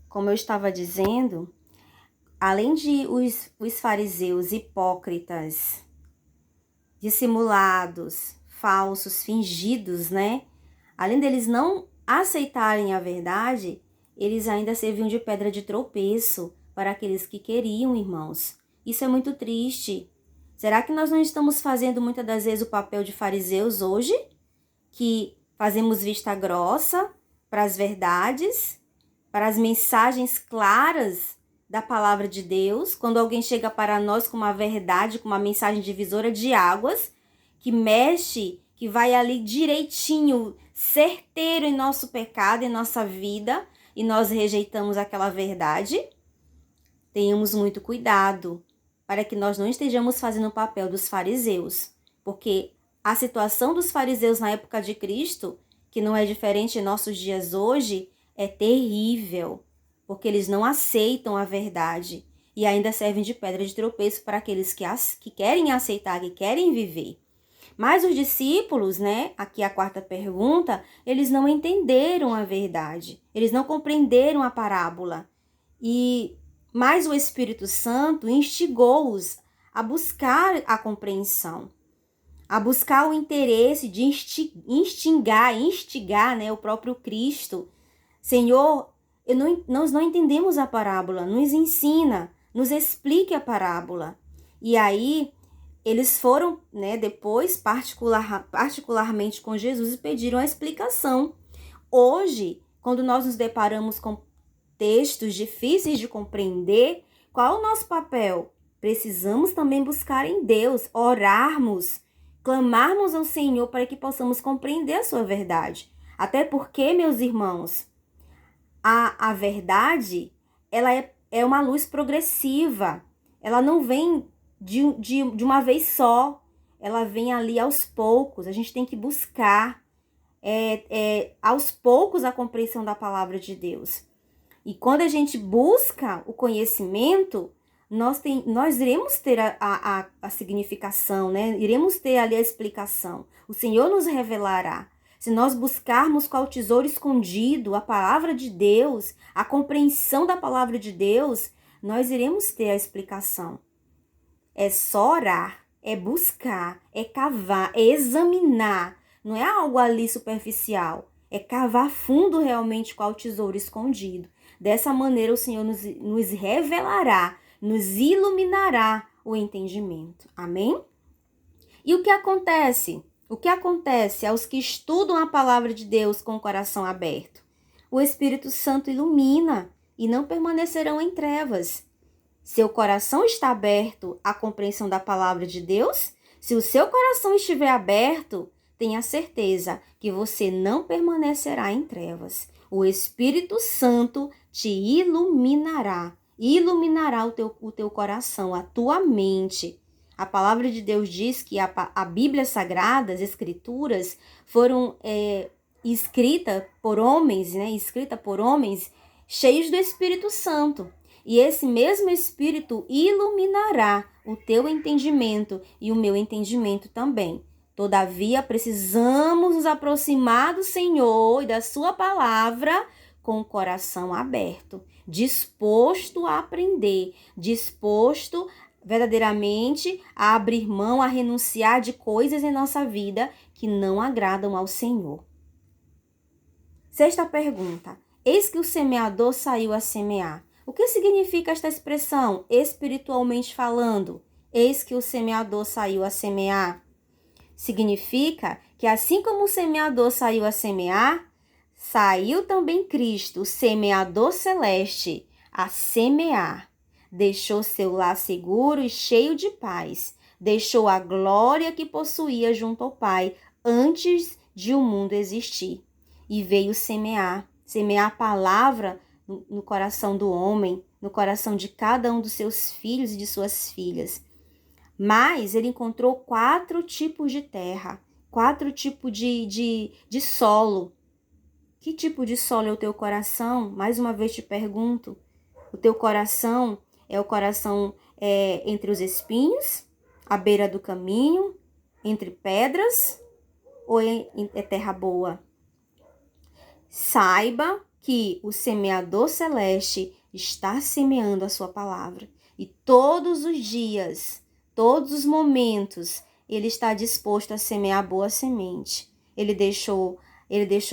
como eu estava dizendo, além de os fariseus hipócritas, dissimulados, falsos, fingidos, né? Além deles não aceitarem a verdade, eles ainda serviam de pedra de tropeço para aqueles que queriam, irmãos. Isso é muito triste. Será que nós não estamos fazendo muitas das vezes o papel de fariseus hoje? Que fazemos vista grossa para as verdades, para as mensagens claras da palavra de Deus, quando alguém chega para nós com uma verdade, com uma mensagem divisora de águas, que mexe, que vai ali direitinho, certeiro em nosso pecado, em nossa vida, e nós rejeitamos aquela verdade. Tenhamos muito cuidado para que nós não estejamos fazendo o papel dos fariseus, porque a situação dos fariseus na época de Cristo, que não é diferente em nossos dias hoje, é terrível, porque eles não aceitam a verdade e ainda servem de pedra de tropeço para aqueles que querem aceitar, que querem viver. Mas os discípulos, né, aqui a quarta pergunta, eles não entenderam a verdade, eles não compreenderam a parábola. Mas o Espírito Santo instigou-os a buscar a compreensão, a buscar o interesse de instigar, né, o próprio Cristo. Senhor, nós não entendemos a parábola, nos ensina, nos explique a parábola. E aí, eles foram, né, depois, particularmente com Jesus, e pediram a explicação. Hoje, quando nós nos deparamos com textos difíceis de compreender, qual é o nosso papel? Precisamos também buscar em Deus, orarmos, clamarmos ao Senhor para que possamos compreender a sua verdade. Até porque, meus irmãos, a verdade, ela é uma luz progressiva. Ela não vem de uma vez só. Ela vem ali aos poucos. A gente tem que buscar aos poucos a compreensão da palavra de Deus. E quando a gente busca o conhecimento, nós iremos ter a significação, né? Iremos ter ali a explicação. O Senhor nos revelará. Se nós buscarmos qual tesouro escondido, a palavra de Deus, a compreensão da palavra de Deus, nós iremos ter a explicação. É só orar, é buscar, é cavar, é examinar. Não é algo ali superficial. É cavar fundo realmente qual tesouro escondido. Dessa maneira o Senhor nos revelará, nos iluminará o entendimento. Amém? E o que acontece? O que acontece aos que estudam a palavra de Deus com o coração aberto? O Espírito Santo ilumina e não permanecerão em trevas. Seu coração está aberto à compreensão da palavra de Deus? Se o seu coração estiver aberto, tenha certeza que você não permanecerá em trevas. O Espírito Santo te iluminará o teu coração, a tua mente. A palavra de Deus diz que a Bíblia Sagrada, as Escrituras, foram escritas por homens cheios do Espírito Santo. E esse mesmo Espírito iluminará o teu entendimento e o meu entendimento também. Todavia, precisamos nos aproximar do Senhor e da sua palavra com o coração aberto, disposto a aprender, disposto verdadeiramente a abrir mão, a renunciar de coisas em nossa vida que não agradam ao Senhor. Sexta pergunta. Eis que o semeador saiu a semear. O que significa esta expressão, espiritualmente falando? Eis que o semeador saiu a semear. Significa que assim como o semeador saiu a semear, saiu também Cristo, o semeador celeste, a semear. Deixou seu lar seguro e cheio de paz. Deixou a glória que possuía junto ao Pai antes de o mundo existir. E veio semear a palavra no coração do homem, no coração de cada um dos seus filhos e de suas filhas. Mas ele encontrou 4 tipos de terra, 4 tipos de solo. Que tipo de solo é o teu coração? Mais uma vez te pergunto. O teu coração é o coração entre os espinhos, à beira do caminho, entre pedras, ou é terra boa? Saiba que o semeador celeste está semeando a sua palavra. E todos os dias, todos os momentos, ele está disposto a semear boa semente. Ele deixou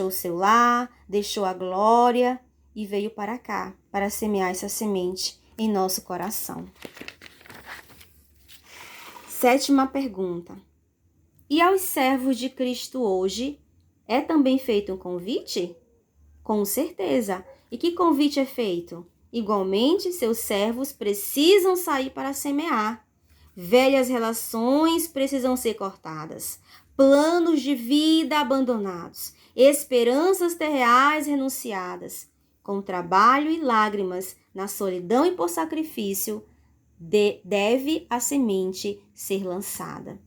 o seu lar, deixou a glória e veio para cá para semear essa semente em nosso coração. 7ª pergunta. E aos servos de Cristo hoje, é também feito um convite? Com certeza. E que convite é feito? Igualmente, seus servos precisam sair para semear. Velhas relações precisam ser cortadas. Planos de vida abandonados. Esperanças terreais renunciadas. Com trabalho e lágrimas, na solidão e por sacrifício, deve a semente ser lançada.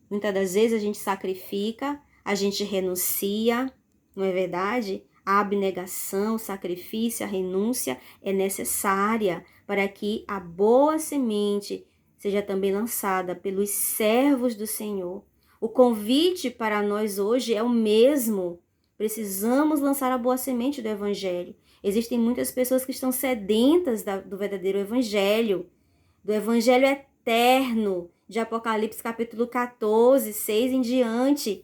Muitas das vezes a gente sacrifica, a gente renuncia, não é verdade? A abnegação, o sacrifício, a renúncia é necessária para que a boa semente seja também lançada pelos servos do Senhor. O convite para nós hoje é o mesmo. Precisamos lançar a boa semente do Evangelho. Existem muitas pessoas que estão sedentas do verdadeiro Evangelho, do Evangelho eterno, de Apocalipse capítulo 14, 6 em diante.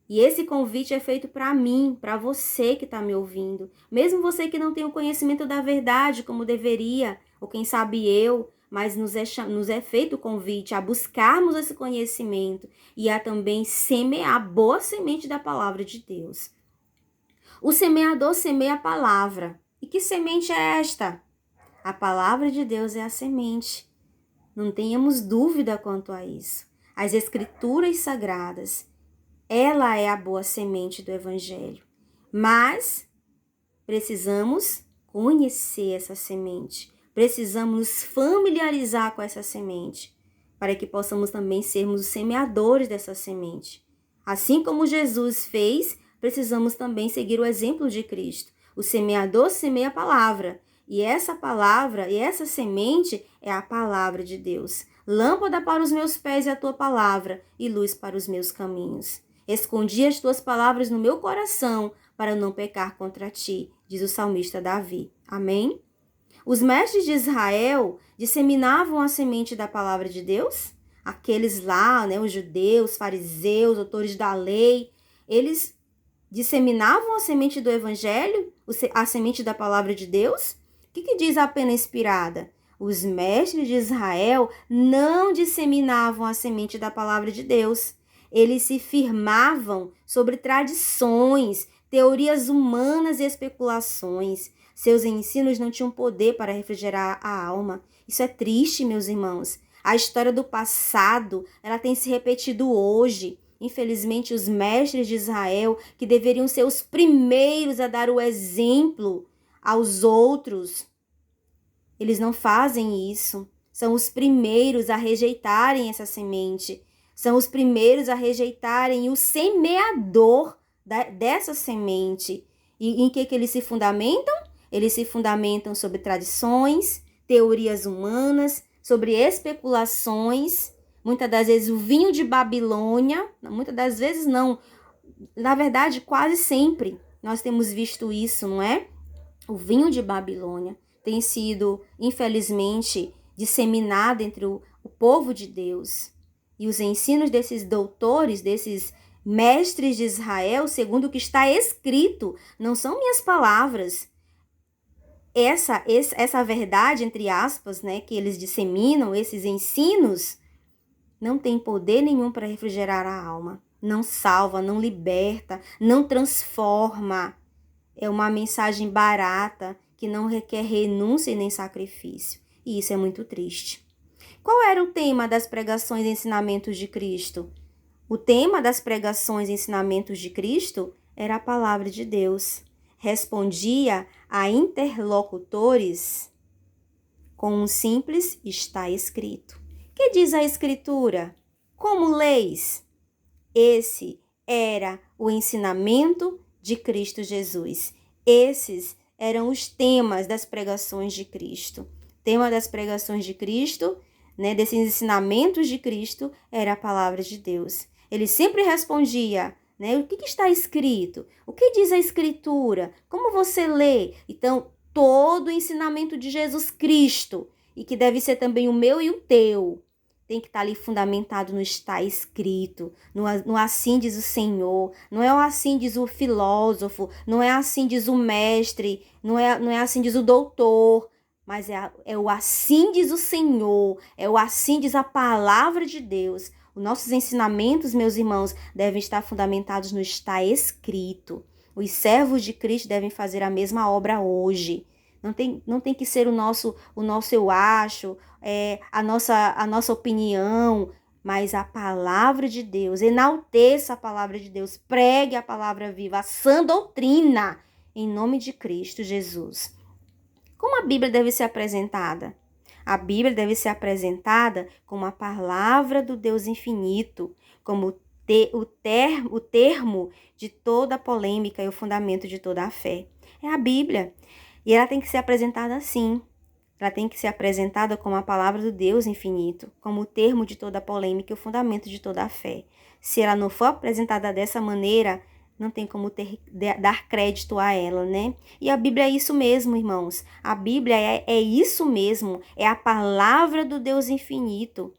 E esse convite é feito para mim, para você que está me ouvindo. Mesmo você que não tem o conhecimento da verdade como deveria, ou quem sabe eu, mas nos é feito o convite a buscarmos esse conhecimento e a também semear a boa semente da palavra de Deus. O semeador semeia a palavra. E que semente é esta? A palavra de Deus é a semente. Não tenhamos dúvida quanto a isso. As Escrituras Sagradas, ela é a boa semente do Evangelho. Mas precisamos conhecer essa semente. Precisamos nos familiarizar com essa semente, para que possamos também sermos os semeadores dessa semente. Assim como Jesus fez, precisamos também seguir o exemplo de Cristo. O semeador semeia a palavra, e essa palavra, e essa semente é a palavra de Deus. Lâmpada para os meus pés é a tua palavra, e luz para os meus caminhos. Escondi as tuas palavras no meu coração, para não pecar contra ti, diz o salmista Davi. Amém? Os mestres de Israel disseminavam a semente da palavra de Deus? Aqueles lá, os judeus, fariseus, autores da lei, eles disseminavam a semente do evangelho, a semente da palavra de Deus? O que diz a pena inspirada? Os mestres de Israel não disseminavam a semente da palavra de Deus. Eles se firmavam sobre tradições, teorias humanas e especulações. Seus ensinos não tinham poder para refrigerar a alma. Isso é triste, meus irmãos. A história do passado, ela tem se repetido hoje. Infelizmente, os mestres de Israel, que deveriam ser os primeiros a dar o exemplo aos outros, eles não fazem isso. São os primeiros a rejeitarem essa semente. São os primeiros a rejeitarem o semeador dessa semente. E em que eles se fundamentam? Eles se fundamentam sobre tradições, teorias humanas, sobre especulações. Muitas das vezes o vinho de Babilônia, muitas das vezes não, na verdade quase sempre nós temos visto isso, não é? O vinho de Babilônia tem sido, infelizmente, disseminado entre o povo de Deus. E os ensinos desses doutores, desses mestres de Israel, segundo o que está escrito, não são minhas palavras. Essa verdade, entre aspas, que eles disseminam, esses ensinos, não tem poder nenhum para refrigerar a alma. Não salva, não liberta, não transforma. É uma mensagem barata que não requer renúncia e nem sacrifício. E isso é muito triste. Qual era o tema das pregações e ensinamentos de Cristo? O tema das pregações e ensinamentos de Cristo era a palavra de Deus. Respondia a interlocutores com um simples está escrito. Que diz a Escritura? Como leis? Esse era o ensinamento de Cristo Jesus. Esses eram os temas das pregações de Cristo. O tema das pregações de Cristo, desses ensinamentos de Cristo, era a palavra de Deus. Ele sempre respondia, né? O que está escrito? O que diz a Escritura? Como você lê? Então, todo o ensinamento de Jesus Cristo, e que deve ser também o meu e o teu, tem que estar ali fundamentado no está escrito, no assim diz o Senhor, não é o assim diz o filósofo, não é assim diz o mestre, não é assim diz o doutor, mas é o assim diz o Senhor, é o assim diz a palavra de Deus. Os nossos ensinamentos, meus irmãos, devem estar fundamentados no está escrito. Os servos de Cristo devem fazer a mesma obra hoje. Não tem que ser o nosso eu acho, a nossa opinião, mas a palavra de Deus. Enalteça a palavra de Deus, pregue a palavra viva, a sã doutrina, em nome de Cristo Jesus. Como a Bíblia deve ser apresentada? A Bíblia deve ser apresentada como a palavra do Deus infinito, como o termo de toda a polêmica e o fundamento de toda a fé. É a Bíblia. E ela tem que ser apresentada assim. Ela tem que ser apresentada como a palavra do Deus infinito, como o termo de toda a polêmica e o fundamento de toda a fé. Se ela não for apresentada dessa maneira, não tem como dar crédito a ela, né? E a Bíblia é isso mesmo, irmãos. A Bíblia é isso mesmo, é a palavra do Deus infinito.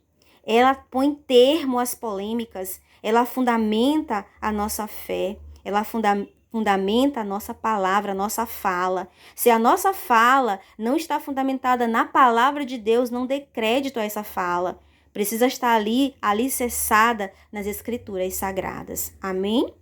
Ela põe termo às polêmicas, ela fundamenta a nossa fé, ela fundamenta a nossa palavra, a nossa fala. Se a nossa fala não está fundamentada na palavra de Deus, não dê crédito a essa fala. Precisa estar ali, alicerçada nas Escrituras Sagradas. Amém?